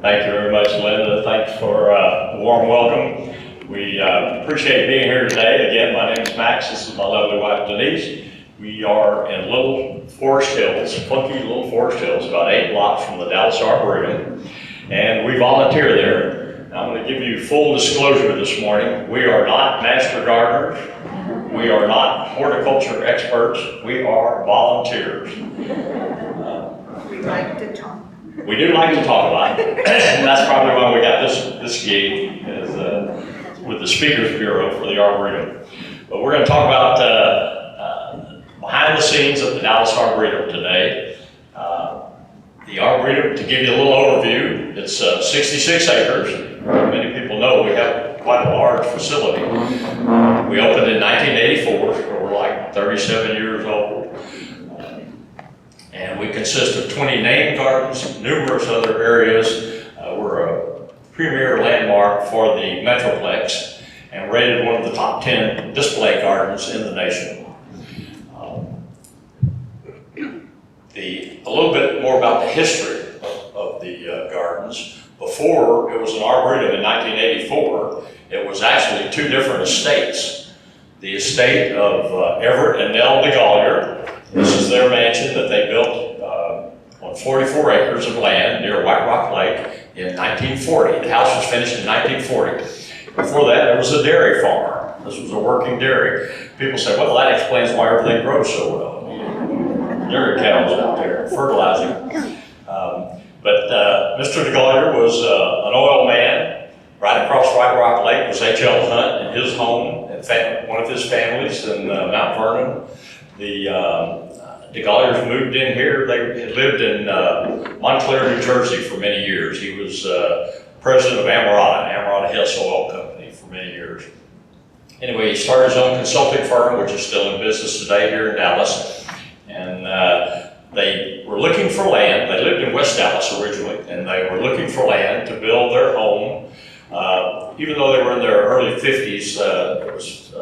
Thank you very much, Linda. Thanks for a warm welcome. We appreciate being here today. Again, my name is Max. This is my lovely wife, Denise. We are in Little Forest Hills, funky Little Forest Hills, about 8 blocks from the Dallas Arboretum. And we volunteer there. I'm going to give you full disclosure this morning. We are not master gardeners. We are not horticulture experts. We are volunteers. We like to talk. We do like to talk a lot. And that's probably why we got this gig is, with the Speakers Bureau for the Arboretum. But we're going to talk about behind the scenes of the Dallas Arboretum today. The Arboretum, to give you a little overview, it's 66 acres. Many people know we have quite a large facility. We opened in 1984, so we're like 37 years old. And we consist of 20 named gardens, numerous other areas. We're a premier landmark for the Metroplex and rated one of the top 10 display gardens in the nation. A little bit more about the history of the gardens. Before it was an arboretum in 1984, it was actually 2 different estates. The estate of Everett and Nell DeGollier. This is their mansion that they built on 44 acres of land near White Rock Lake in 1940. The house was finished in 1940. Before that, there was a dairy farm. This was a working dairy. People say, well, that explains why everything grows so well. Dairy cows out there fertilizing. But Mr. DeGollier was an oil man. Right across White Rock Lake was H.L. Hunt and his home, and one of his families in Mount Vernon. The DeGolliers moved in here. They had lived in Montclair, New Jersey for many years. He was president of Amarada Hess Oil Company for many years. Anyway, he started his own consulting firm, which is still in business today here in Dallas. And they were looking for land. They lived in West Dallas originally, and they were looking for land to build their home. Even though they were in their early 50s, it was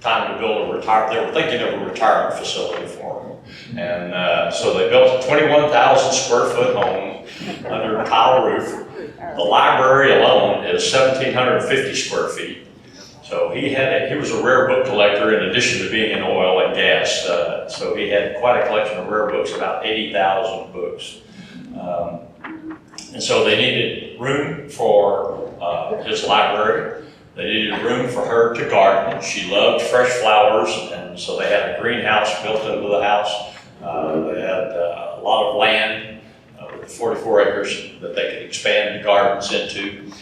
time to build a they were thinking of a retirement facility for them. And so they built a 21,000 square foot home under a tile roof. The library alone is 1,750 square feet. So he was a rare book collector in addition to being in oil and gas. So he had quite a collection of rare books, about 80,000 books. And so they needed room for his library. They needed room for her to garden. She loved fresh flowers, and so they had a greenhouse built into the house. They had a lot of land, 44 acres, that they could expand the gardens into.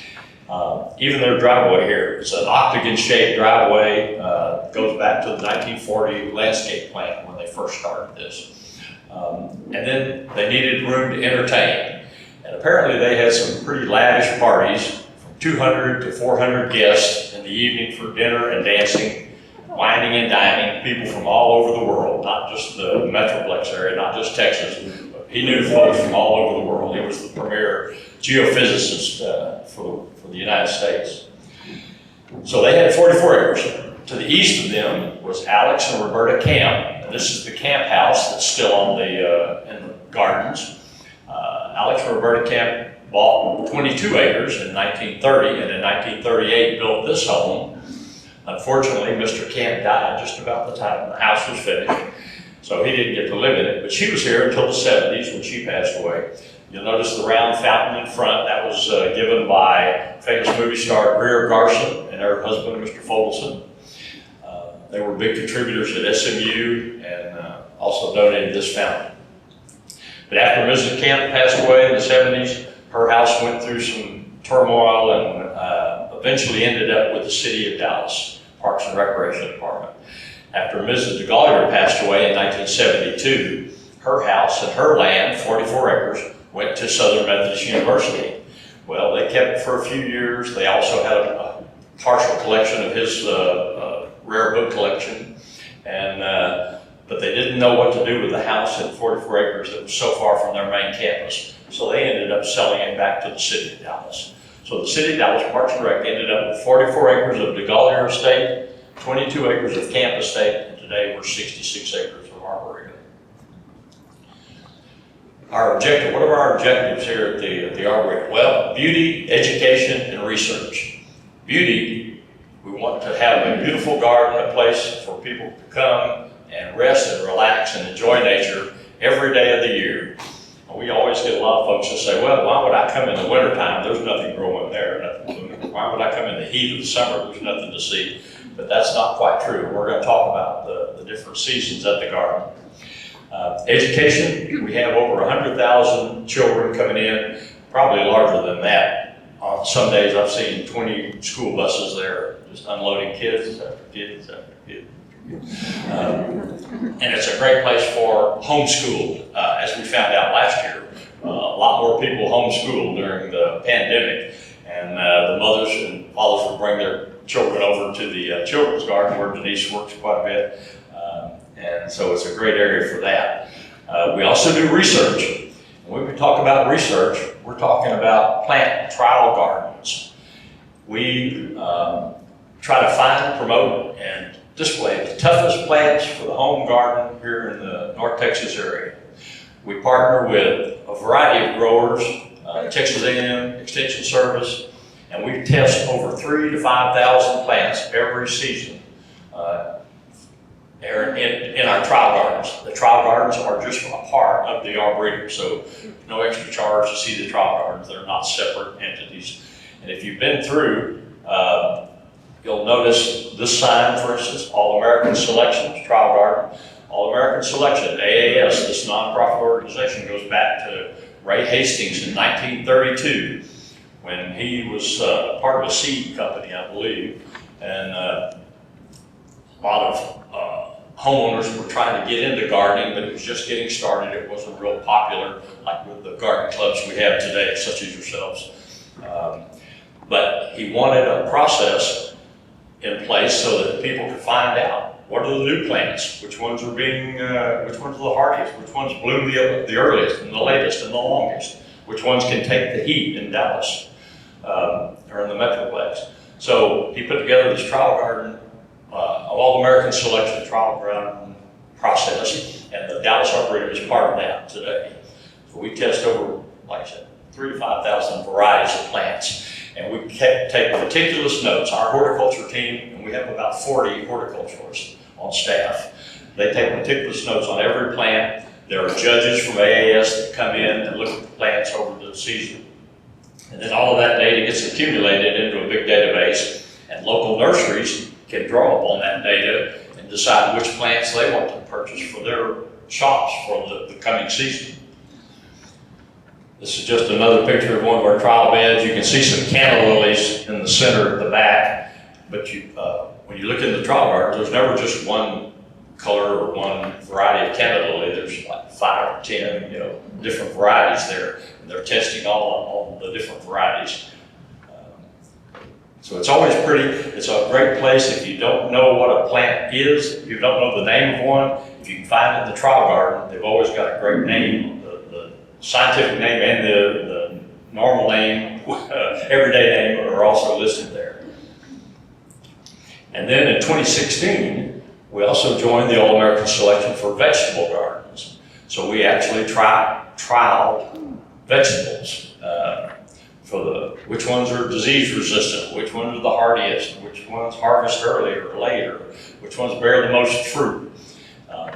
Even their driveway here, it's an octagon-shaped driveway, goes back to the 1940 landscape plan when they first started this. And then they needed room to entertain. And apparently they had some pretty lavish parties, from 200 to 400 guests in the evening for dinner and dancing, wining and dining, people from all over the world, not just the Metroplex area, not just Texas. But he knew folks from all over the world. He was the premier geophysicist for the United States. So they had 44 acres. To the east of them was Alex and Roberta Camp. And this is the camp house that's still on in the gardens. Alex and Roberta Camp bought 22 acres in 1930, and in 1938 built this home. Unfortunately, Mr. Camp died just about the time the house was finished, so he didn't get to live in it. But she was here until the 70s when she passed away. You'll notice the round fountain in front. That was given by famous movie star Greer Garson and her husband, Mr. Fogelson. They were big contributors at SMU and also donated this fountain. But after Mrs. Camp passed away in the 70s, her house went through some turmoil and eventually ended up with the City of Dallas Parks and Recreation Department. After Mrs. DeGollier passed away in 1972, her house and her land, 44 acres, went to Southern Methodist University. Well, they kept it for a few years. They also had a partial collection of his rare book collection, and but they didn't know what to do with the house in 44 acres that was so far from their main campus. So they ended up selling it back to the City of Dallas. So the City of Dallas Parks and Rec ended up with 44 acres of DeGollier Estate, 22 acres of Camp Estate, and today we're 66 acres of Arboretum. Our objective, what are our objectives here at the Arboretum? Well, beauty, education, and research. Beauty, we want to have a beautiful garden, a place for people to come and rest and relax and enjoy nature every day of the year. We always get a lot of folks that say, well, why would I come in the wintertime? There's nothing growing there. Nothing. Why would I come in the heat of the summer? There's nothing to see. But that's not quite true. We're going to talk about the different seasons at the garden. Education, we have over 100,000 children coming in, probably larger than that. On some days I've seen 20 school buses there just unloading kids after kids after kids. And it's a great place for homeschool. As we found out last year, a lot more people homeschooled during the pandemic, and the mothers and fathers would bring their children over to the children's garden where Denise works quite a bit. And so it's a great area for that. We also do research. When we talk about research, we're talking about plant trial gardens. We try to find, promote, and display the toughest plants for the home garden here in the North Texas area. We partner with a variety of growers, Texas A&M Extension Service, and we test over 3,000 to 5,000 plants every season in our trial gardens. The trial gardens are just a part of the Arboretum, so no extra charge to see the trial gardens. They're not separate entities. And if you've been through, you'll notice this sign, for instance, All-American Selections, Trial Garden. All-American Selection, AAS, this nonprofit organization goes back to Ray Hastings in 1932 when he was part of a seed company, I believe. And a lot of homeowners were trying to get into gardening, but it was just getting started. It wasn't real popular like with the garden clubs we have today, such as yourselves. But he wanted a process in place so that people could find out what are the new plants, which ones are which ones are the hardiest, which ones bloom the earliest and the latest and the longest, which ones can take the heat in Dallas or in the Metroplex. So he put together this trial garden, All-American Selection trial garden process, and the Dallas Arboretum is part of that today. So we test over, like I said, 3,000 to 5,000 varieties of plants. And we take meticulous notes. Our horticulture team, and we have about 40 horticulturists on staff, they take meticulous notes on every plant. There are judges from AAS that come in and look at the plants over the season. And then all of that data gets accumulated into a big database, and local nurseries can draw upon that data and decide which plants they want to purchase for their shops for the coming season. This is just another picture of one of our trial beds. You can see some canna lilies in the center at the back, but when you look in the trial garden, there's never just one color or one variety of canna lily. There's like 5 or 10, different varieties there, and they're testing all the different varieties. So it's always pretty. It's a great place if you don't know what a plant is, if you don't know the name of one, if you can find it in the trial garden. They've always got a great name. Scientific name and the normal name, everyday name are also listed there. And then in 2016, we also joined the All-American Selection for vegetable gardens. So we actually trialed vegetables for which ones are disease resistant, which ones are the hardiest, which ones harvest early or later, which ones bear the most fruit.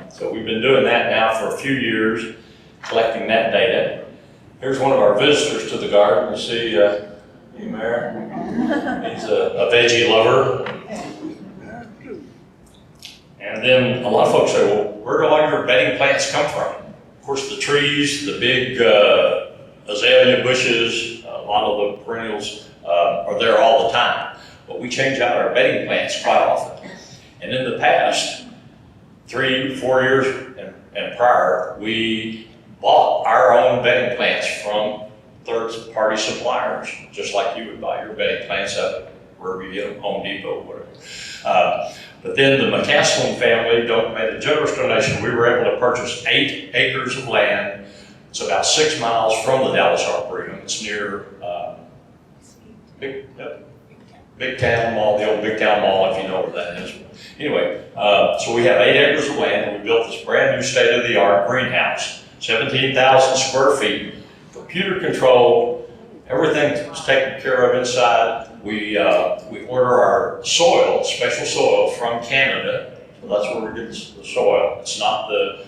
So we've been doing that now for a few years, collecting that data. Here's one of our visitors to the garden. You see, Mayor? He's a veggie lover. And then a lot of folks say, well, where do all your bedding plants come from? Of course, the trees, the big azalea bushes, a lot of the perennials are there all the time. But we change out our bedding plants quite often. And in the past, 3, 4 years and prior, we bought our own bedding plants from third-party suppliers, just like you would buy your bedding plants up wherever you get them, Home Depot, whatever. But then the McCaslin family made a generous donation. We were able to purchase 8 acres of land. It's about 6 miles from the Dallas Arboretum. It's near Big Town Mall, the old Big Town Mall, if you know where that is. Anyway, so we have 8 acres of land, and we built this brand new state-of-the-art greenhouse. 17,000 square feet, computer controlled, everything is taken care of inside. We order our soil, special soil from Canada, so that's where we get the soil. It's not the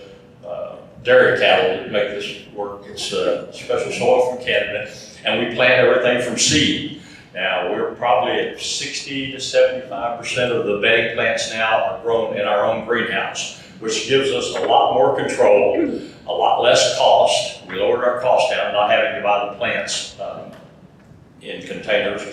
dairy cattle that make this work. It's special soil from Canada, and we plant everything from seed. Now, we're probably at 60 to 75% of the bedding plants now are grown in our own greenhouse, which gives us a lot more control, a lot less cost. We lowered our cost down, not having to buy the plants in containers,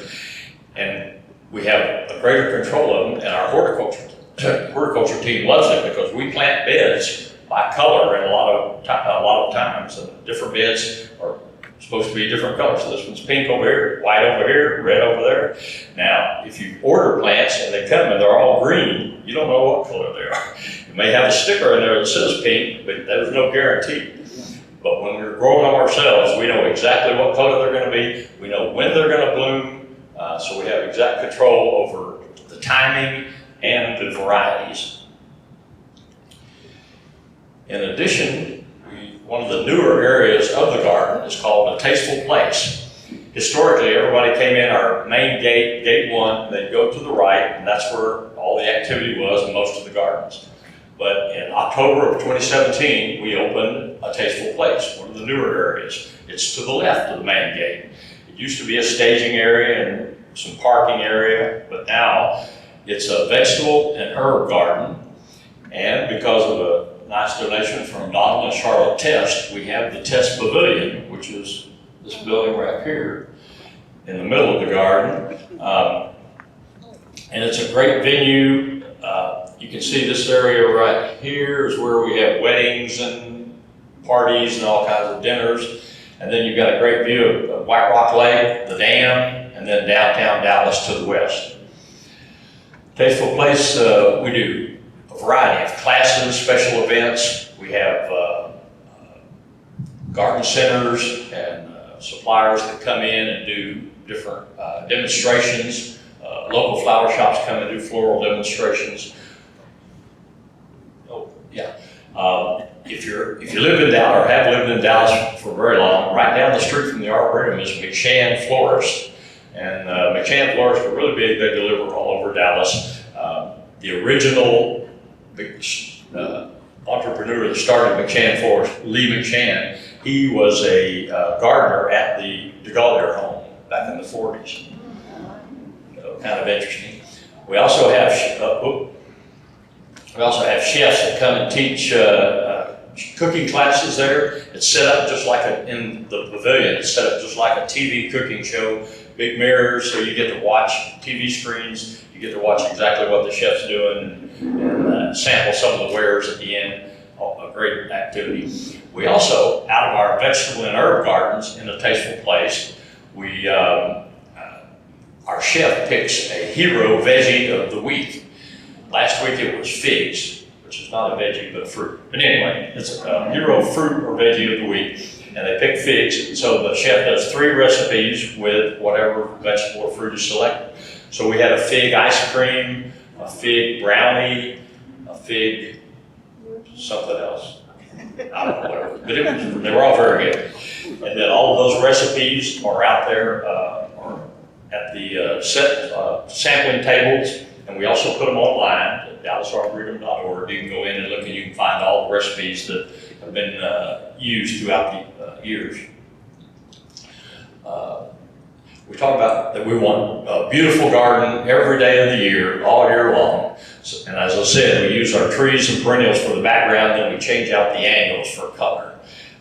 and we have a greater control of them, and our horticulture team loves it because we plant beds by color in a lot of times, and different beds are supposed to be different colors. So this one's pink over here, white over here, red over there. Now, if you order plants and they come and they're all green, you don't know what color they are. You may have a sticker in there that says pink, but there's no guarantee. But when we're growing them ourselves, we know exactly what color they're going to be. We know when they're going to bloom, so we have exact control over the timing and the varieties. In addition, one of the newer areas of the garden is called a tasteful place. Historically, everybody came in our main gate, gate 1, they'd go to the right, and that's where all the activity was in most of the gardens. But in October of 2017, we opened a tasteful place, one of the newer areas. It's to the left of the main gate. It used to be a staging area and some parking area, but now it's a vegetable and herb garden. And because of a nice donation from Donald and Charlotte Test, we have the Test Pavilion, which is this building right here in the middle of the garden. And it's a great venue. You can see this area right here is where we have weddings and parties and all kinds of dinners. And then you've got a great view of White Rock Lake, the dam, and then downtown Dallas to the west. Tasteful place, we do a variety of classes, special events. We have garden centers and suppliers that come in and do different demonstrations. Local flower shops come and do floral demonstrations. Oh, yeah. If you live in Dallas or have lived in Dallas for very long, right down the street from the Arboretum is McShann Florist. And McShann Florist are really big. They deliver all over Dallas. The original entrepreneur that started McShann Florist, Lee McShann, he was a gardener at the DeGaulier home back in the 40s. So kind of interesting. We also have chefs that come and teach cooking classes there. It's set up just like in the pavilion. It's set up just like a TV cooking show. Big mirrors, so you get to watch TV screens. You get to watch exactly what the chef's doing and sample some of the wares at the end. A great activity. We also, out of our vegetable and herb gardens in a tasteful place, we our chef picks a hero veggie of the week. Last week it was figs, which is not a veggie but a fruit. But anyway, it's a hero fruit or veggie of the week. And they pick figs, so the chef does 3 recipes with whatever vegetable or fruit is selected. So we had a fig ice cream, a fig brownie, a fig something else. I don't know what it was, but they were all very good. And then all of those recipes are out there or at the sampling tables, and we also put them online at DallasArboretum.org. You can go in and look, and you can find all the recipes that have been used throughout the years. We talk about that we want a beautiful garden every day of the year, all year long. So, and as I said, we use our trees and perennials for the background, then we change out the angles for color.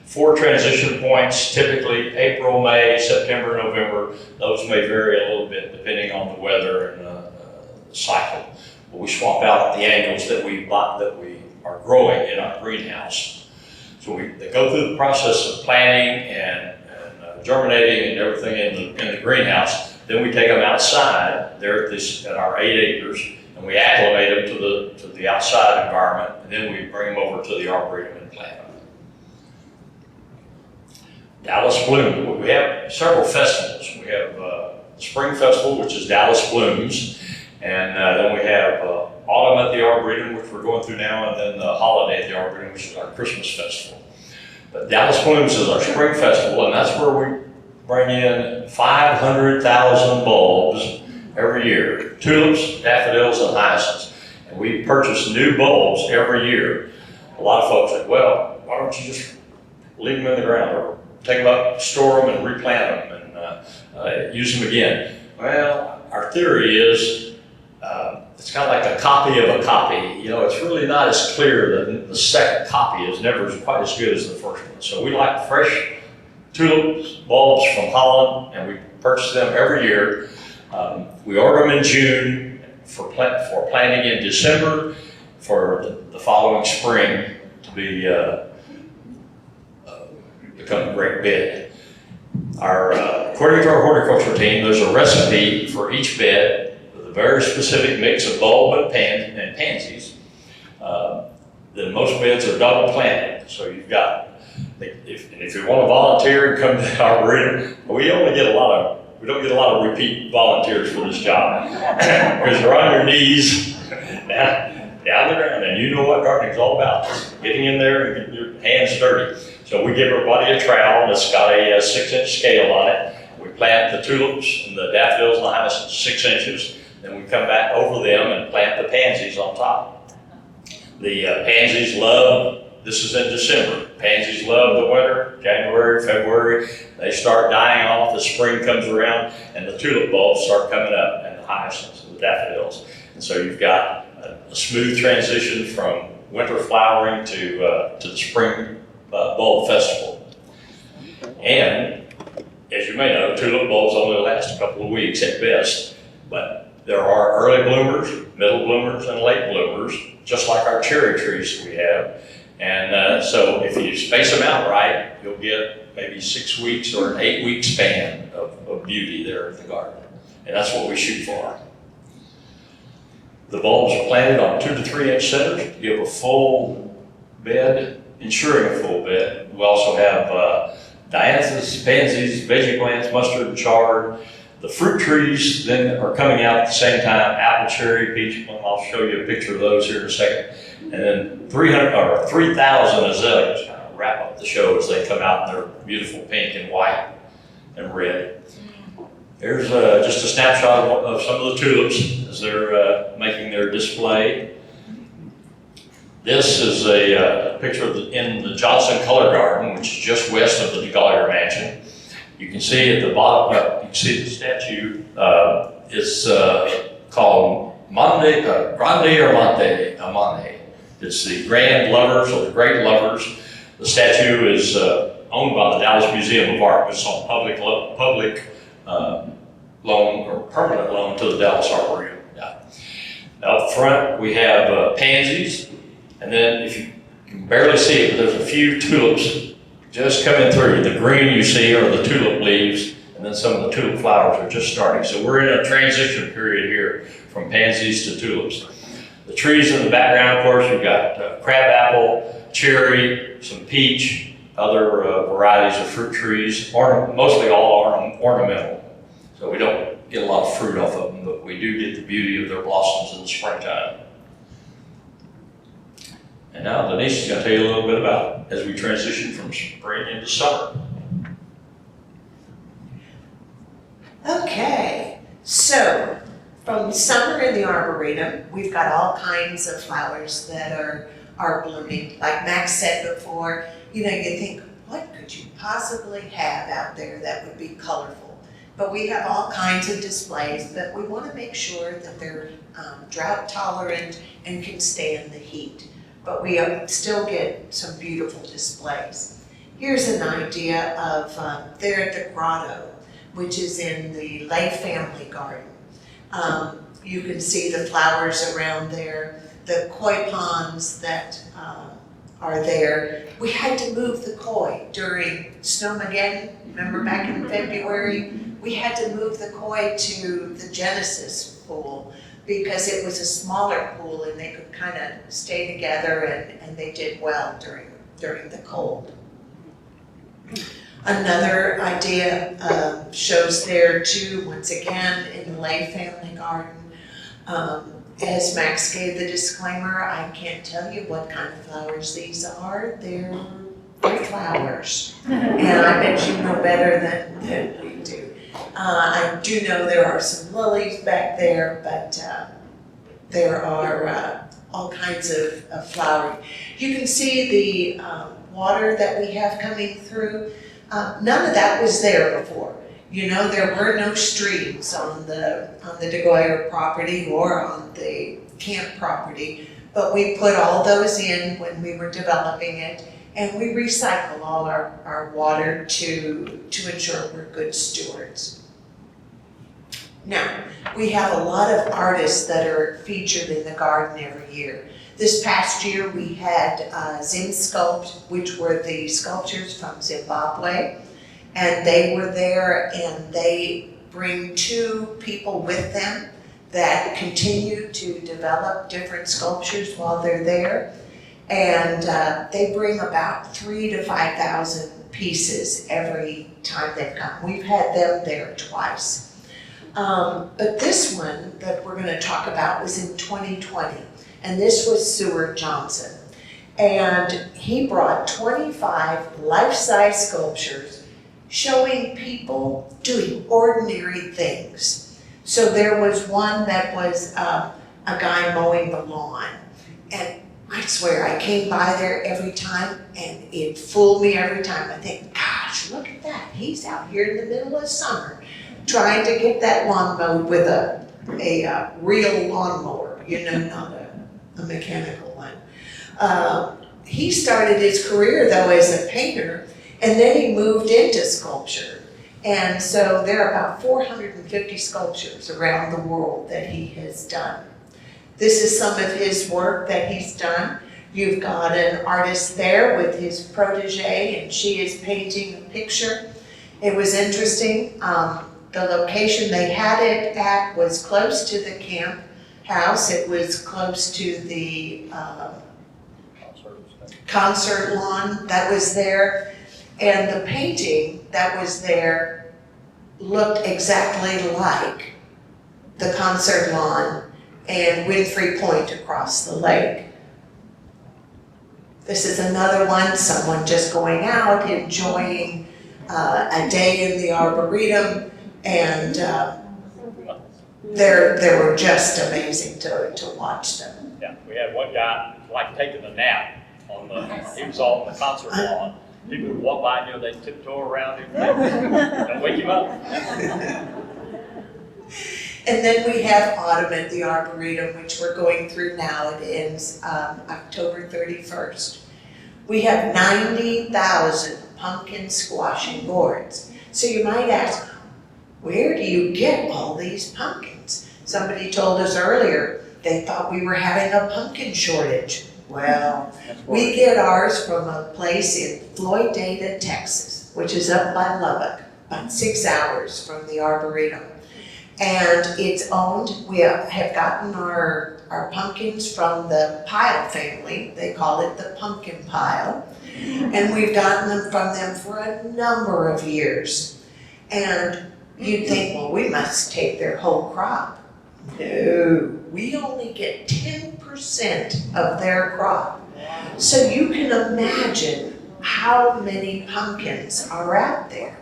4 transition points, typically April, May, September, November. Those may vary a little bit depending on the weather and the cycle. But we swap out the angles that we are growing in our greenhouse. So they go through the process of planting and germinating and everything in the greenhouse. Then we take them outside there at our 8 acres, and we acclimate them to the outside environment, and then we bring them over to the Arboretum and plant them. Dallas Bloom. We have several festivals. We have the Spring Festival, which is Dallas Blooms, and then we have Autumn at the Arboretum, which we're going through now, and then the Holiday at the Arboretum, which is our Christmas festival. But Dallas Blooms is our spring festival, and that's where we bring in 500,000 bulbs every year. Tulips, daffodils, and hyacinths. And we purchase new bulbs every year. A lot of folks say, well, why don't you just leave them in the ground or take them up, store them, and replant them and use them again? Well, our theory is it's kind of like a copy of a copy. You know, it's really not as clear that the second copy is never quite as good as the first one. So we like fresh tulips, bulbs from Holland, and we purchase them every year. We order them in June for planting in December for the following spring to become a great bed. According to our horticulture team, there's a recipe for each bed with a very specific mix of bulb and pansies. Then most beds are double planted, so you've got. If you want to volunteer and come to the Arboretum, we don't get a lot of repeat volunteers for this job because you're on your knees down the ground, and you know what gardening is all about: getting in there and getting your hands dirty. So we give everybody a trowel that's got a 6-inch scale on it. We plant the tulips and the daffodils and the hyacinths 6 inches. Then we come back over them and plant the pansies on top. The pansies this is in December. Pansies love the winter, January, February. They start dying off as spring comes around, and the tulip bulbs start coming up, and the hyacinths and the daffodils. And so you've got a smooth transition from winter flowering to the spring bulb festival. And as you may know, tulip bulbs only last a couple of weeks at best, but there are early bloomers, middle bloomers, and late bloomers, just like our cherry trees that we have. And so if you space them out right, you'll get maybe 6 weeks or an 8-week span of beauty there in the garden. And that's what we shoot for. The bulbs are planted on 2 to 3 inch centers to give a full bed, ensuring a full bed. We also have dianthus, pansies, veggie plants, mustard, and chard. The fruit trees then are coming out at the same time: apple, cherry, peach, plum. I'll show you a picture of those here in a second. And then 3,000 azaleas kind of wrap up the show as they come out in their beautiful pink and white and red. Here's just a snapshot of some of the tulips as they're making their display. This is a picture in the Johnson Color Garden, which is just west of the DeGollier Mansion. You can see at the bottom, you can see the statue. It's called Grande or Monte. It's the Grand Lovers or the Great Lovers. The statue is owned by the Dallas Museum of Art. It's on public loan or permanent loan to the Dallas Arboretum. Yeah. Up front, we have pansies, and then if you can barely see it, but there's a few tulips just coming through. The green you see are the tulip leaves, and then some of the tulip flowers are just starting. So we're in a transition period here from pansies to tulips. The trees in the background, of course, we've got crabapple, cherry, some peach, other varieties of fruit trees, mostly all ornamental. So we don't get a lot of fruit off of them, but we do get the beauty of their blossoms in the springtime. And now Denise is going to tell you a little bit about as we transition from spring into summer. Okay, so from summer in the Arboretum, we've got all kinds of flowers that are blooming. Like Max said before, you think, what could you possibly have out there that would be colorful? But we have all kinds of displays, but we want to make sure that they're drought tolerant and can stand the heat. But we still get some beautiful displays. Here's an idea of, there at the Grotto, which is in the Lay family garden. You can see the flowers around there, the koi ponds that are there. We had to move the koi during Snowmageddon. Remember back in February? We had to move the koi to the Genesis pool because it was a smaller pool and they could kind of stay together and they did well during the cold. Another idea shows there too, once again, in the Lay family garden. As Max gave the disclaimer, I can't tell you what kind of flowers these are. They're they're flowers. And I bet you know better than we do. I do know there are some lilies back there, but there are all kinds of flowering. You can see the water that we have coming through. None of that was there before. You know, there were no streams on the DeGoyer property or on the camp property, but we put all those in when we were developing it, and we recycle all our water to ensure we're good stewards. Now, we have a lot of artists that are featured in the garden every year. This past year, we had Zim Sculpt, which were the sculptures from Zimbabwe, and they were there, and they bring 2 people with them that continue to develop different sculptures while they're there. And they bring about 3,000 to 5,000 pieces every time they come. We've had them there twice. But this one that we're going to talk about was in 2020, and this was Seward Johnson. And he brought 25 life-size sculptures showing people doing ordinary things. So there was one that was a guy mowing the lawn, and I swear I came by there every time and it fooled me every time. I think, gosh, look at that. He's out here in the middle of summer trying to get that lawn mowed with a real lawnmower, you know, not a mechanical one. He started his career though as a painter, and then he moved into sculpture. And so there are about 450 sculptures around the world that he has done. This is some of his work that he's done. You've got an artist there with his protege, and she is painting a picture. It was interesting. The location they had it at was close to the camp house. It was close to the concert lawn that was there. And the painting that was there looked exactly like the concert lawn and Winfrey Point across the lake. This is another one, someone just going out, enjoying a day in the Arboretum, and they were just amazing to watch them. Yeah, we had one guy like taking a nap on he was on the concert lawn. People would walk by and they'd tiptoe around him and wake him up. And then we have Autumn at the Arboretum, which we're going through now. It ends October 31st. We have 90,000 pumpkin squashing boards. So you might ask, where do you get all these pumpkins? Somebody told us earlier they thought we were having a pumpkin shortage. Well, we get ours from a place in Floydada, Texas, which is up by Lubbock, about 6 hours from the Arboretum. And it's owned, we have gotten our pumpkins from the Pile family. They call it the pumpkin pile. And we've gotten them from them for a number of years. And you'd think, well, we must take their whole crop. No, we only get 10% of their crop. So you can imagine how many pumpkins are out there.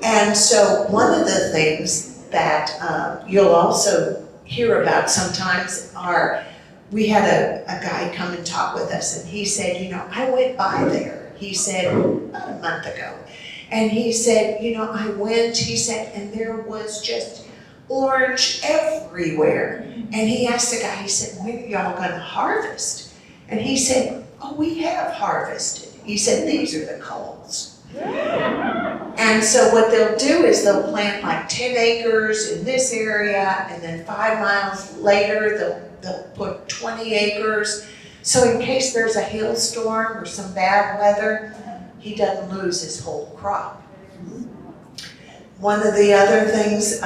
And so one of the things that you'll also hear about sometimes are, we had a guy come and talk with us, and he said, you know, I went by there, he said, about a month ago. And he said, you know, I went, he said, and there was just orange everywhere. And he asked the guy, he said, when are y'all gonna harvest? And he said, oh, we have harvested. He said, these are the culls. And so what they'll do is they'll plant like 10 acres in this area, and then 5 miles later they'll put 20 acres. So in case there's a hailstorm or some bad weather, he doesn't lose his whole crop. One of the other things,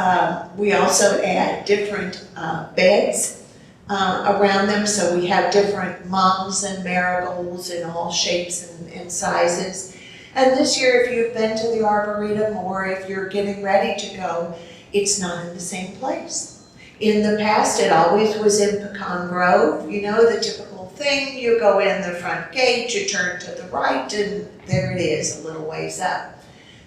we also add different beds around them. So we have different mums and marigolds in all shapes and sizes. And this year, if you've been to the Arboretum or if you're getting ready to go, it's not in the same place. In the past, it always was in Pecan Grove, you know, the typical thing, you go in the front gate, you turn to the right, and there it is, a little ways up.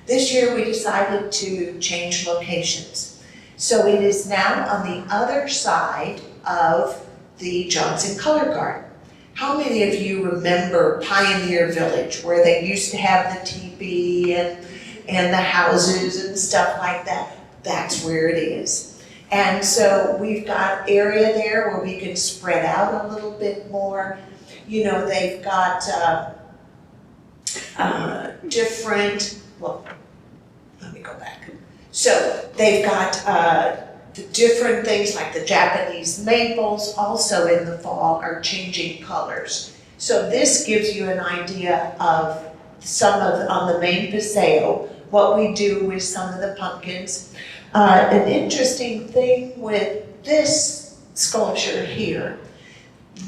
This year we decided to change locations. So it is now on the other side of the Johnson Color Garden. How many of you remember Pioneer Village, where they used to have the teepee and the houses and stuff like that? That's where it is. And so we've got area there where we can spread out a little bit more. You know, they've got different, well, let me go back. So they've got the different things like the Japanese maples also in the fall are changing colors. So this gives you an idea of some of, on the main paseo, what we do with some of the pumpkins. An interesting thing with this sculpture here,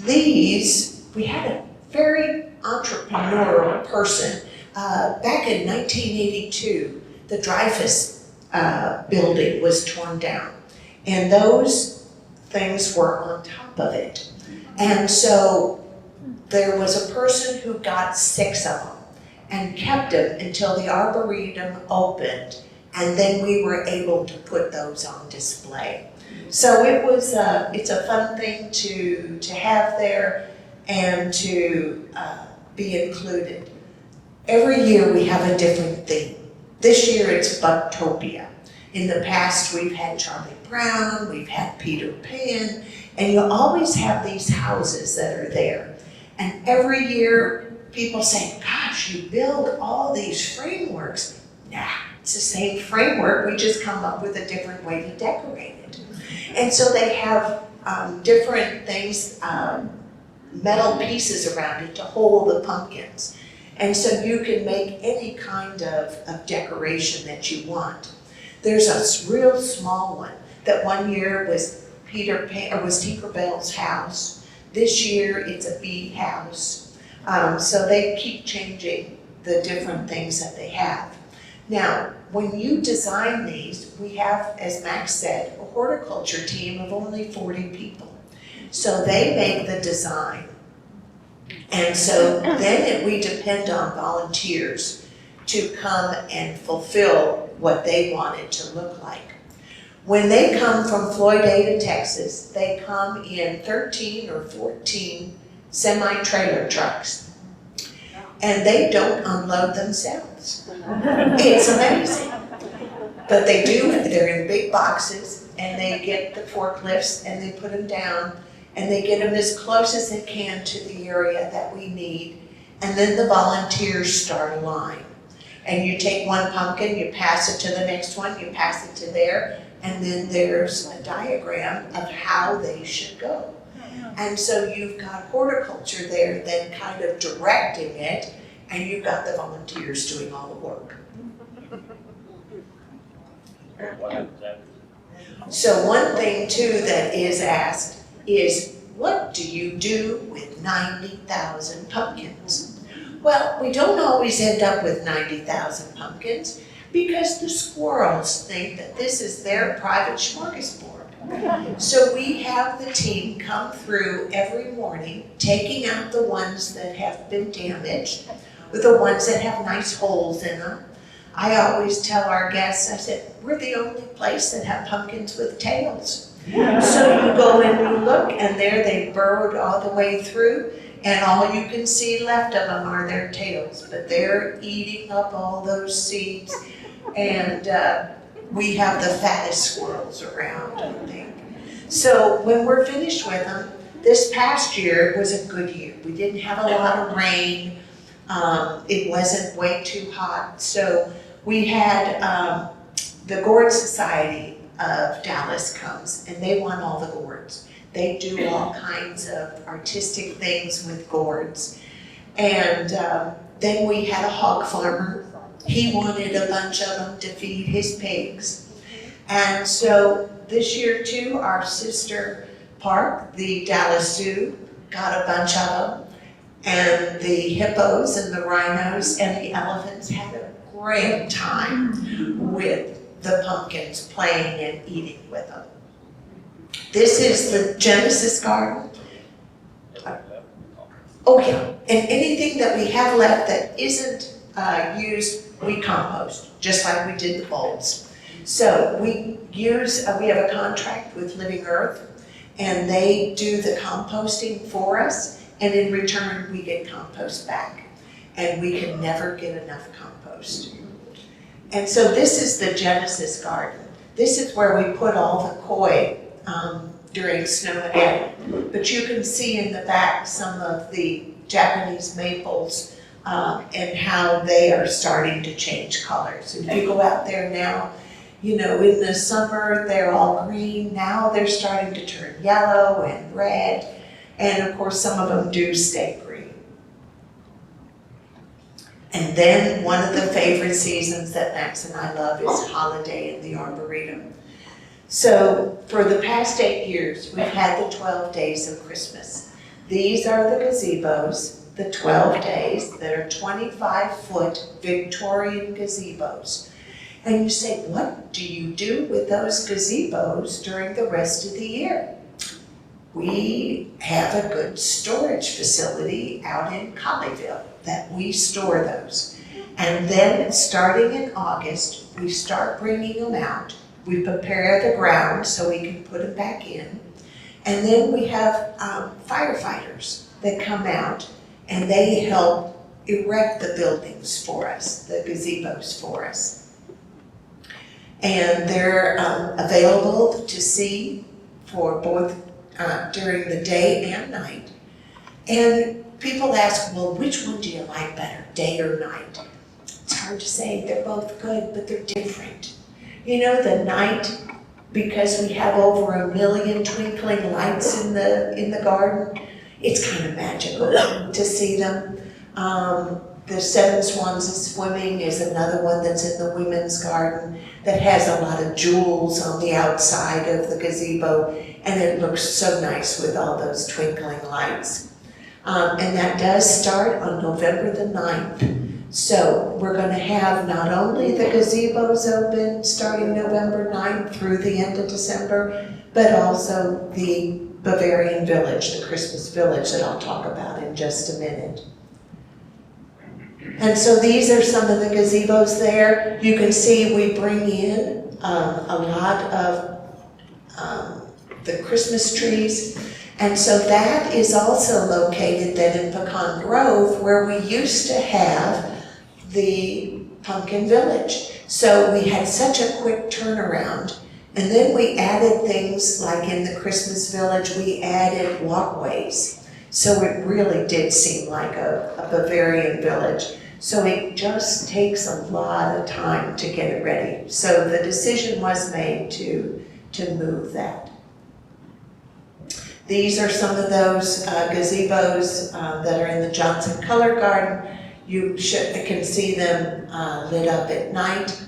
these, we had a very entrepreneurial person. Back in 1982, the Dreyfus building was torn down, and those things were on top of it. And so there was a person who got 6 of them and kept them until the Arboretum opened, and then we were able to put those on display. So it was it's a fun thing to have there and to be included. Every year we have a different theme. This year it's Bugtopia. In the past we've had Charlie Brown, we've had Peter Pan, and you always have these houses that are there. And every year people say, gosh, you build all these frameworks. Nah, it's the same framework, we just come up with a different way to decorate it. And so they have different things, metal pieces around it to hold the pumpkins. And so you can make any kind of decoration that you want. There's a real small one that one year was Peter Pan, or was Tinkerbell's house. This year it's a bee house. So they keep changing the different things that they have. Now, when you design these, we have, as Max said, a horticulture team of only 40 people. So they make the design. And so then we depend on volunteers to come and fulfill what they want it to look like. When they come from Floydada, Texas, they come in 13 or 14 semi-trailer trucks. And they don't unload themselves. It's amazing. But they do, they're in big boxes, and they get the forklifts and they put them down, and they get them as close as they can to the area that we need, and then the volunteers start a line. And you take one pumpkin, you pass it to the next one, you pass it to there, and then there's a diagram of how they should go. And so you've got horticulture there then kind of directing it, and you've got the volunteers doing all the work. What happens after? So one thing too that is asked is, what do you do with 90,000 pumpkins? Well, we don't always end up with 90,000 pumpkins because the squirrels think that this is their private smorgasbord. So we have the team come through every morning, taking out the ones that have been damaged, with the ones that have nice holes in them. I always tell our guests, I said, we're the only place that have pumpkins with tails. So you go and you look, and there they burrowed all the way through, and all you can see left of them are their tails, but they're eating up all those seeds, and we have the fattest squirrels around, I think. So when we're finished with them, this past year was a good year. We didn't have a lot of rain. It wasn't way too hot. So we had the Gourd Society of Dallas comes, and they want all the gourds. They do all kinds of artistic things with gourds. And then we had a hog farmer. He wanted a bunch of them to feed his pigs. And so this year too, our sister park, the Dallas Zoo, got a bunch of them. And the hippos and the rhinos and the elephants had a great time with the pumpkins, playing and eating with them. This is the Genesis garden. Oh, yeah, and anything that we have left that isn't used, we compost, just like we did the bulbs. So we have a contract with Living Earth, and they do the composting for us, and in return, we get compost back. And we can never get enough compost. And so this is the Genesis garden. This is where we put all the koi during snow and but you can see in the back some of the Japanese maples and how they are starting to change colors. And if you go out there now, you know, in the summer they're all green, now they're starting to turn yellow and red, and of course some of them do stay green. And then one of the favorite seasons that Max and I love is holiday in the Arboretum. So for the past 8 years, we've had the 12 days of Christmas. These are the gazebos, the 12 days that are 25-foot Victorian gazebos. And you say, what do you do with those gazebos during the rest of the year? We have a good storage facility out in Colleyville that we store those. And then starting in August, we start bringing them out. We prepare the ground so we can put them back in. And then we have firefighters that come out and they help erect the buildings for us, the gazebos for us. And they're available to see for both during the day and night. And people ask, well, which one do you like better, day or night? It's hard to say, they're both good, but they're different. You know, the night, because we have over 1 million twinkling lights in the garden, it's kind of magical to see them. The Seven Swans of Swimming is another one that's in the women's garden that has a lot of jewels on the outside of the gazebo, and it looks so nice with all those twinkling lights. And that does start on November the 9th. So we're going to have not only the gazebos open starting November 9th through the end of December, but also the Bavarian Village, the Christmas Village that I'll talk about in just a minute. And so these are some of the gazebos there. You can see we bring in a lot of the Christmas trees. And so that is also located then in Pecan Grove, where we used to have the Pumpkin Village. So we had such a quick turnaround. And then we added things like in the Christmas Village, we added walkways. So it really did seem like a Bavarian village. So it just takes a lot of time to get it ready. So the decision was made to move that. These are some of those gazebos that are in the Johnson Color Garden. You can see them lit up at night.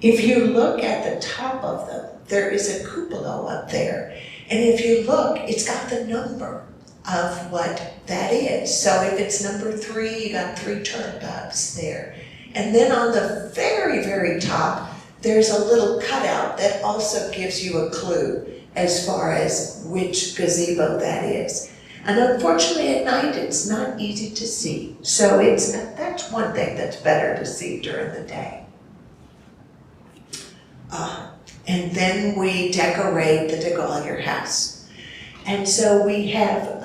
If you look at the top of them, there is a cupola up there. And if you look, it's got the number of what that is. So if it's number 3, you got 3 turnpikes there. And then on the very, very top, there's a little cutout that also gives you a clue as far as which gazebo that is. And unfortunately at night, it's not easy to see. So that's one thing that's better to see during the day. And then we decorate the DeGaulier house. And so we have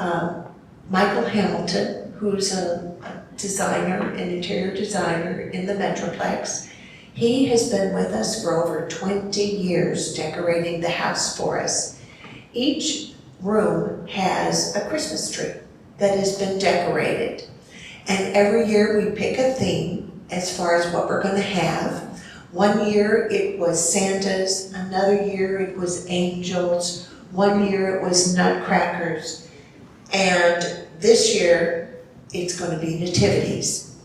Michael Hamilton, who's a designer, an interior designer in the Metroplex. He has been with us for over 20 years decorating the house for us. Each room has a Christmas tree that has been decorated. And every year we pick a theme as far as what we're going to have. One year it was Santas, another year it was angels, one year it was nutcrackers, and this year it's going to be nativities.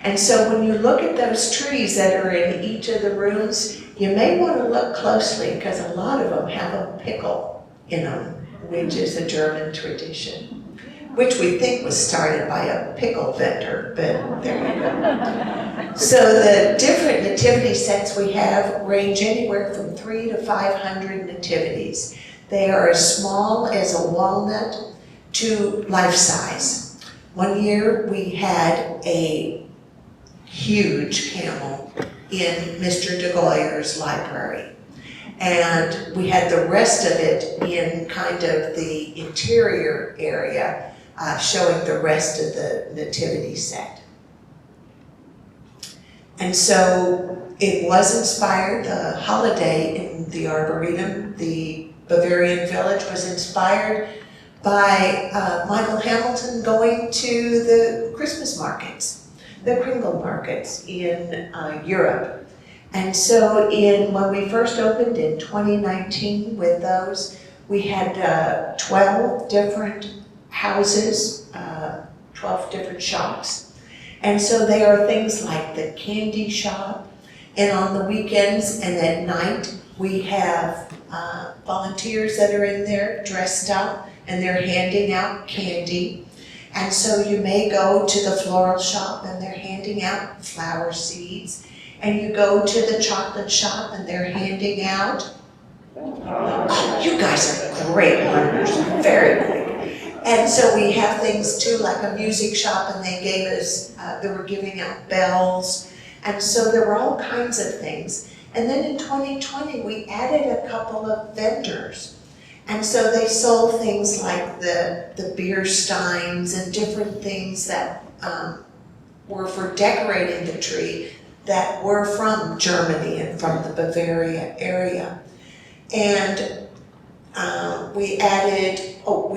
And so when you look at those trees that are in each of the rooms, you may want to look closely because a lot of them have a pickle in them, which is a German tradition, which we think was started by a pickle vendor, but there you go. So the different nativity sets we have range anywhere from 300 to 500 nativities. They are as small as a walnut to life size. One year, we had a huge camel in Mr. DeGoyer's library. And we had the rest of it in kind of the interior area, showing the rest of the nativity set. And so it was inspired, the holiday in the Arboretum, the Bavarian Village, was inspired by Michael Hamilton going to the Christmas markets, the Kringle markets in Europe. And so when we first opened in 2019 with those, we had 12 different houses, 12 different shops. And so they are things like the candy shop, and on the weekends and at night, we have volunteers that are in there dressed up, and they're handing out candy. And so you may go to the floral shop and they're handing out flower seeds, and you go to the chocolate shop and they're handing out, you guys are great learners, very quick. And so we have things too, like a music shop, and they gave us, they were giving out bells. And so there were all kinds of things. And then in 2020, we added a couple of vendors. And so they sold things like the beer steins and different things that were for decorating the tree that were from Germany and from the Bavaria area. And we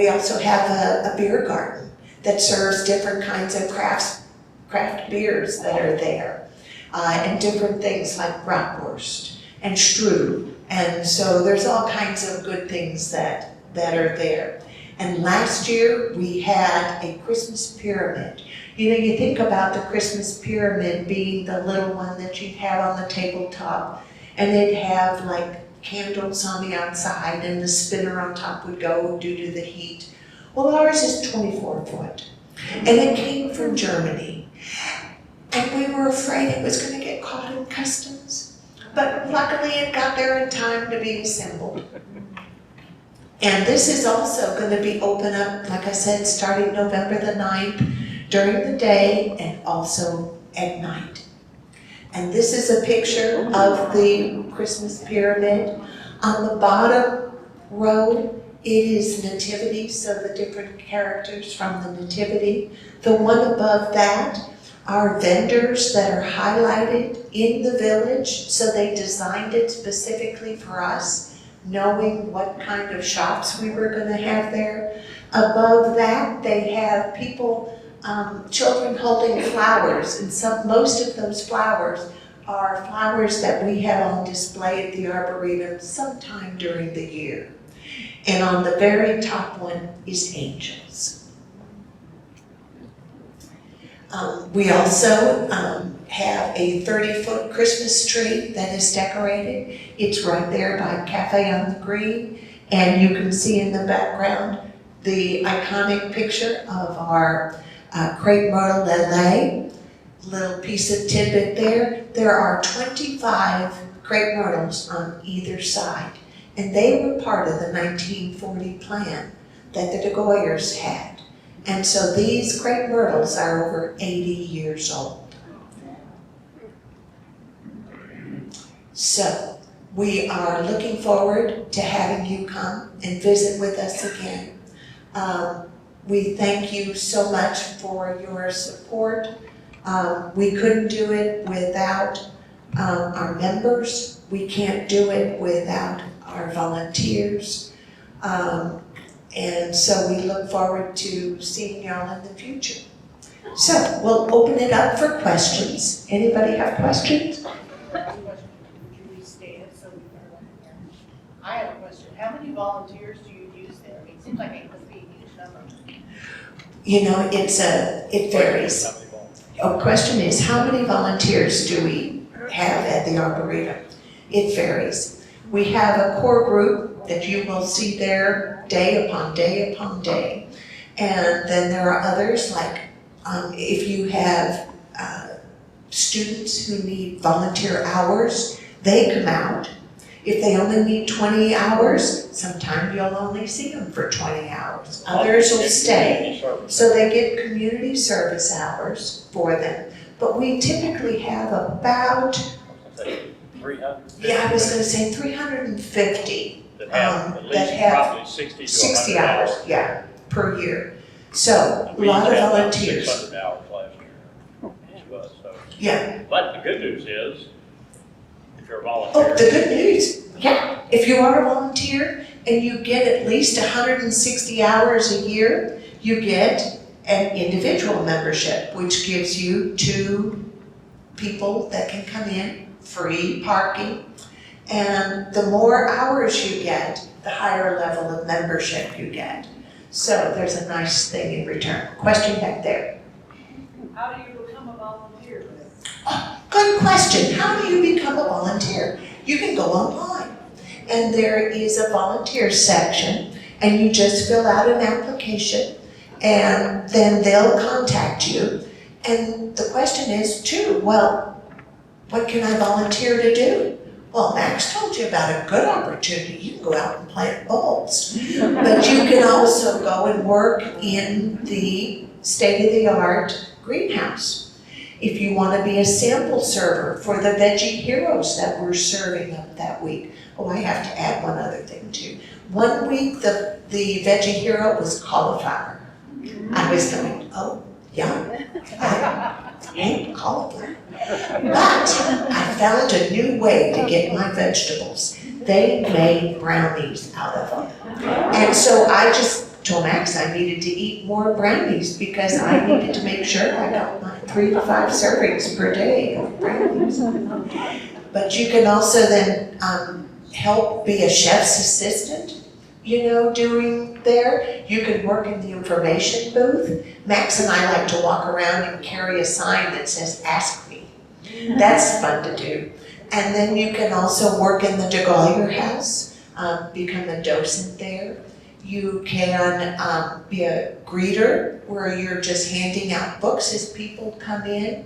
also have a beer garden that serves different kinds of craft beers that are there, and different things like bratwurst and strudel. And so there's all kinds of good things that are there. And last year we had a Christmas pyramid. You know, you think about the Christmas pyramid being the little one that you'd have on the tabletop, and they'd have like candles on the outside, and the spinner on top would go due to the heat. Well, ours is 24 foot, and it came from Germany. And we were afraid it was going to get caught in customs, but luckily it got there in time to be assembled. And this is also going to be open up, like I said, starting November the 9th, during the day and also at night. And this is a picture of the Christmas pyramid. On the bottom row, it is nativity, so the different characters from the nativity. The one above that are vendors that are highlighted in the village, so they designed it specifically for us, knowing what kind of shops we were going to have there. Above that, they have people, children holding flowers, and most of those flowers are flowers that we have on display at the Arboretum sometime during the year. And on the very top one is angels. We also have a 30-foot Christmas tree that is decorated. It's right there by Cafe on the Green, and you can see in the background the iconic picture of our crepe myrtle lele. Little piece of tidbit there. There are 25 crepe myrtles on either side, and they were part of the 1940 plan that the DeGoyers had. And so these crepe myrtles are over 80 years old. So we are looking forward to having you come and visit with us again. We thank you so much for your support. We couldn't do it without our members. We can't do it without our volunteers. And so we look forward to seeing y'all in the future. So we'll open it up for questions. Anybody have questions? I have a question. How many volunteers do you use there? I mean, it seems like it must be a huge number. You know, it varies. The question is, how many volunteers do we have at the Arboretum? It varies. We have a core group that you will see there day upon day upon day. And then there are others, like if you have students who need volunteer hours, they come out If they only need 20 hours, sometimes you'll only see them for 20 hours. Others will stay. So they get community service hours for them. But we typically have about, 300? yeah, I was gonna say 350 That have at that least have probably 60 to 60 100 hours, hours. yeah, per year. So, a We lot of had about volunteers. 600 hours last year, each of us, so. Yeah. But the good news is, if you're a Oh, volunteer, the good news, yeah, if you are a volunteer and you get at least 160 hours a year, you get an individual membership, which gives you 2 people that can come in, free parking. And the more hours you get, the higher level of membership you get. So there's a nice thing in return. Question back there. How do you become a volunteer? Good question. How do you become a volunteer? You can go online and there is a volunteer section and you just fill out an application and then they'll contact you. And the question is too, well, what can I volunteer to do? Well, Max told you about a good opportunity. You can go out and plant bulbs. But you can also go and work in the state-of-the-art greenhouse. If you want to be a sample server for the Veggie Heroes that we're serving up that week. Oh, I have to add one other thing too. One week, the Veggie Hero was cauliflower. I was going, oh, yum. I hate cauliflower. But I found a new way to get my vegetables. They made brownies out of them. And so I just told Max I needed to eat more brownies because I needed to make sure I got my 3 to 5 servings per day of brownies. But you can also then help be a chef's assistant, doing there. You can work in the information booth. Max and I like to walk around and carry a sign that says, "Ask me." That's fun to do. And then you can also work in the DeGaulier House, become a docent there. You can be a greeter where you're just handing out books as people come in.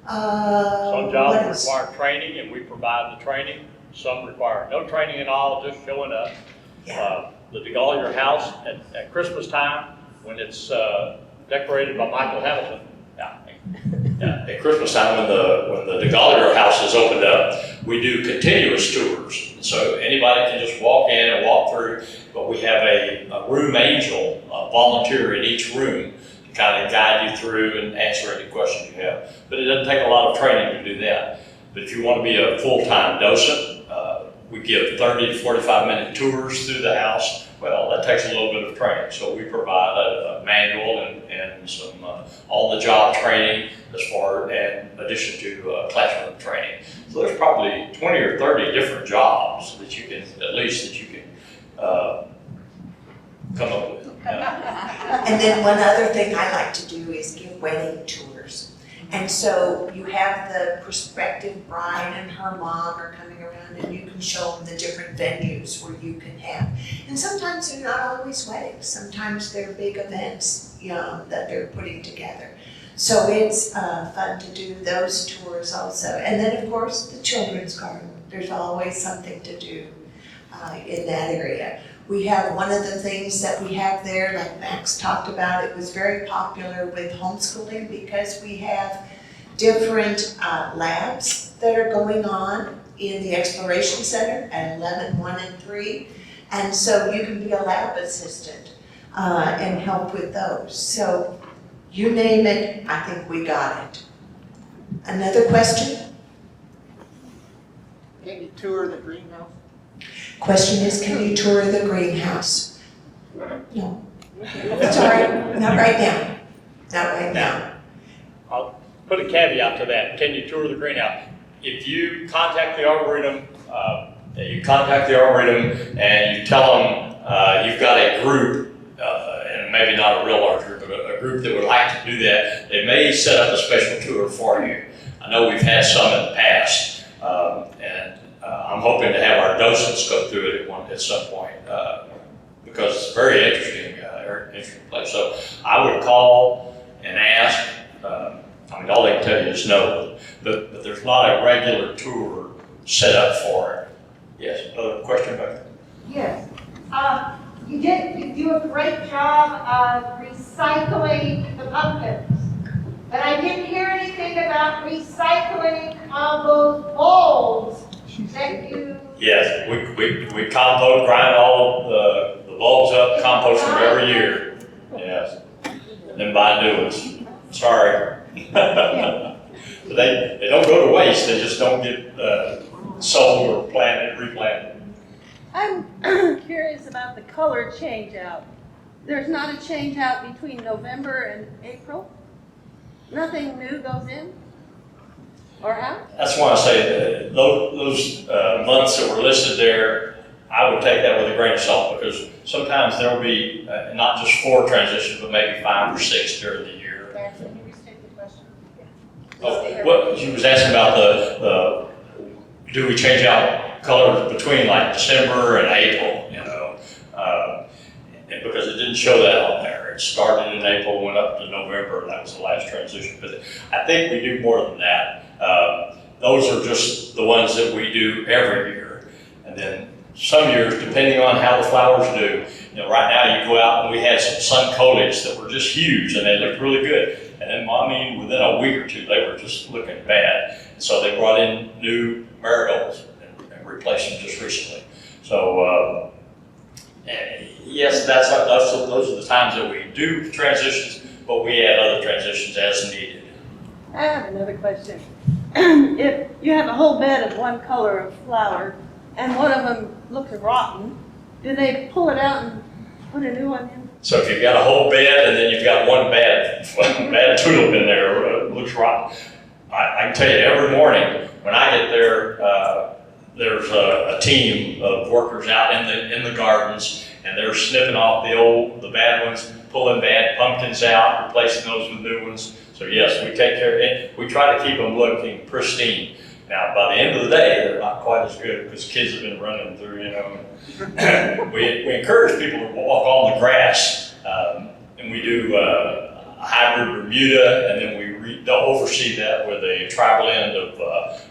some jobs require training and we provide the training. Some require no training at all, just showing up. Yeah. The DeGaulier House at Christmas time, when it's decorated by Michael Hamilton. Yeah, at Christmas time, when the DeGaulier House is opened up, we do continuous tours. So anybody can just walk in and walk through, but we have a room angel, a volunteer in each room to kind of guide you through and answer any questions you have. But it doesn't take a lot of training to do that. But if you want to be a full-time docent, we give 30 to 45-minute tours through the house. Well, that takes a little bit of training. So we provide a manual and some on-the-job training in addition to classroom training. So there's probably 20 or 30 different jobs that you can come up with. And then one other thing I like to do is give wedding tours. And so you have the prospective bride and her mom are coming around and you can show them the different venues where you can have. And sometimes they're not always weddings. Sometimes they're big events, that they're putting together. So it's fun to do those tours also. And then of course the children's garden. There's always something to do in that area. We have one of the things that we have there, like Max talked about, it was very popular with homeschooling because we have different labs that are going on in the Exploration Center at 11, 1, and 3. And so you can be a lab assistant and help with those. So you name it, I think we got it. Another question? Can you tour the greenhouse? Question is, can you tour the greenhouse? No. It's all right, not right now. Not right now. I'll put a caveat to that. Can you tour the greenhouse? If you contact the Arboretum, and you tell them you've got a group, and maybe not a real large group, but a group that would like to do that, they may set up a special tour for you. I know we've had some in the past, and I'm hoping to have our docents go through it at some point because it's very interesting place. So I would call and ask. All they can tell you is no, but there's not a regular tour set up for it. Yes, other question back there? Yes. You do a great job of recycling the pumpkins, but I didn't hear anything about recycling of those bulbs that you. Yes, we compost, grind all the bulbs up, compost them every year. Yes, and then buy new ones. Sorry. But they don't go to waste, they just don't get sold or replanted. I'm curious about the color change out. There's not a change out between November and April? Nothing new goes in or out? That's why I say those months that were listed there, I would take that with a grain of salt, because sometimes there will be not just 4 transitions, but maybe 5 or 6 during the year. Can you restate the question? Oh, what she was asking about the do we change out colors between like December and April, and because it didn't show that on there. It started in April, went up to November, and that was the last transition. But I think we do more than that. Those are just the ones that we do every year. And then some years, depending on how the flowers do, right now you go out and we had some sun coleus that were just huge and they looked really good. And then, within a week or two, they were just looking bad. So they brought in new marigolds and replaced them just recently. So, yes, those are the times that we do transitions, but we add other transitions as needed. I have another question. If you have a whole bed of one color of flower and one of them looks rotten, do they pull it out and put a new one in? So if you've got a whole bed and then you've got one bad tulip in there, looks rotten. I can tell you every morning when I get there, there's a team of workers out in the gardens, and they're snipping off the bad ones, pulling bad pumpkins out, replacing those with new ones. So yes, we take care of it. We try to keep them looking pristine. Now, by the end of the day, they're not quite as good because kids have been running through, We encourage people to walk on the grass, and we do a hybrid Bermuda, and then we oversee that with a tri-blend of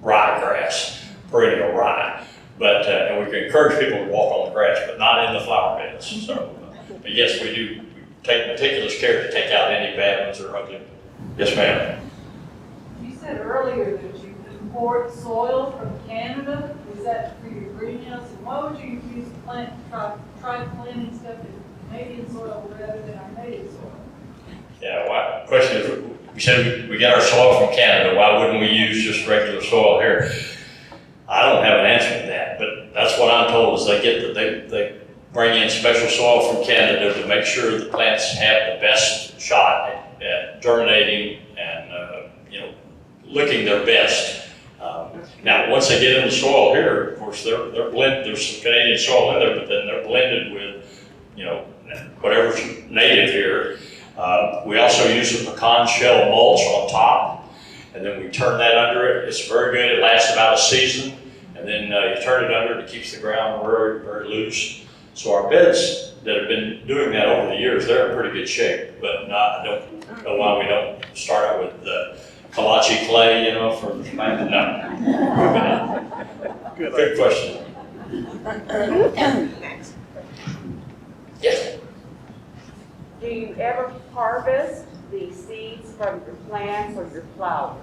ryegrass, perennial rye. But and we can encourage people to walk on the grass, but not in the flower beds. So, but yes, we do take meticulous care to take out any bad ones or ugly. Yes, ma'am. You said earlier that you import soil from Canada. Is that for your greenhouse? And why would you use try planting stuff in Canadian soil rather than our native soil? Yeah, question is, we said we get our soil from Canada. Why wouldn't we use just regular soil here? I don't have an answer to that, but that's what I'm told is they bring in special soil from Canada to make sure the plants have the best shot at germinating and looking their best. Now, once they get in the soil here, of course, they're blended. There's some Canadian soil in there, but then they're blended with, whatever's native here. We also use a pecan shell mulch on top, and then we turn that under it. It's very good. It lasts about a season, and then you turn it under. It keeps the ground very, very loose. So our beds that have been doing that over the years, they're in pretty good shape. But I don't know why we don't start out with the Kalachi clay, from Japan. No. Good question. Yes. Do you ever harvest the seeds from your plants or your flowers?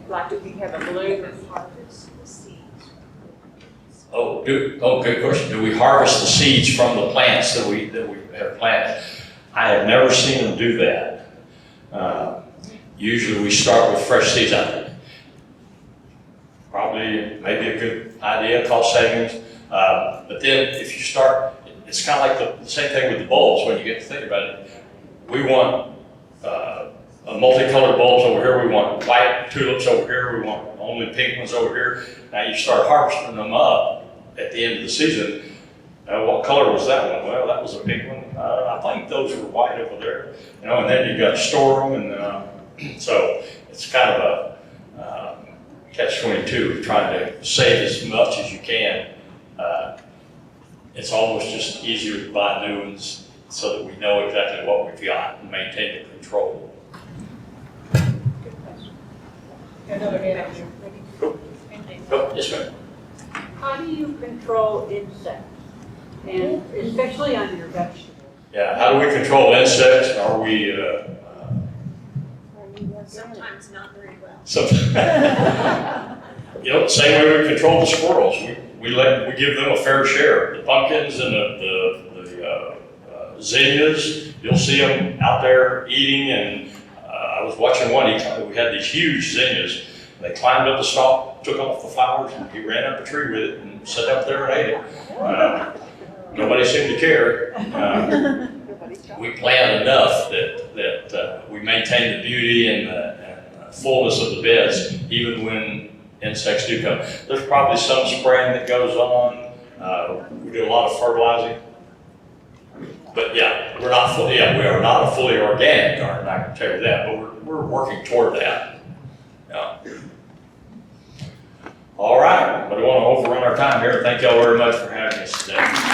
Like if you have a bloom that's harvest the seeds. Good question. Do we harvest the seeds from the plants that we have planted? I have never seen them do that. Usually we start with fresh seeds. Probably maybe a good idea, cost savings. But then if you start, it's kind of like the same thing with the bulbs when you get to think about it. We want a multicolored bulbs over here. We want white tulips over here. We want only pink ones over here. Now you start harvesting them up at the end of the season. What color was that one? Well, that was a pink one. I think those were white over there. And then you got to store them, and so it's kind of a catch-22, trying to save as much as you can. It's almost just easier to buy new ones so that we know exactly what we've got and maintain the control. Another hand up here. Cool. Same thing. Oh, yes, ma'am. How do you control insects? And especially on your vegetables? Yeah, how do we control insects? Are we, Sometimes not very well. you know, the same way we control the squirrels. We give them a fair share. The pumpkins and the zinnias, you'll see them out there eating. And I was watching one. We had these huge zinnias. They climbed up the stalk, took off the flowers, and he ran up a tree with it and sat up there and ate it. Nobody seemed to care. We plant enough that we maintain the beauty and the fullness of the beds, even when insects do come. There's probably some spraying that goes on. We do a lot of fertilizing. But yeah, we are not a fully organic garden, I can tell you that, but we're working toward that. Yeah. All right, but I don't want to overrun our time here. Thank y'all very much for having us today.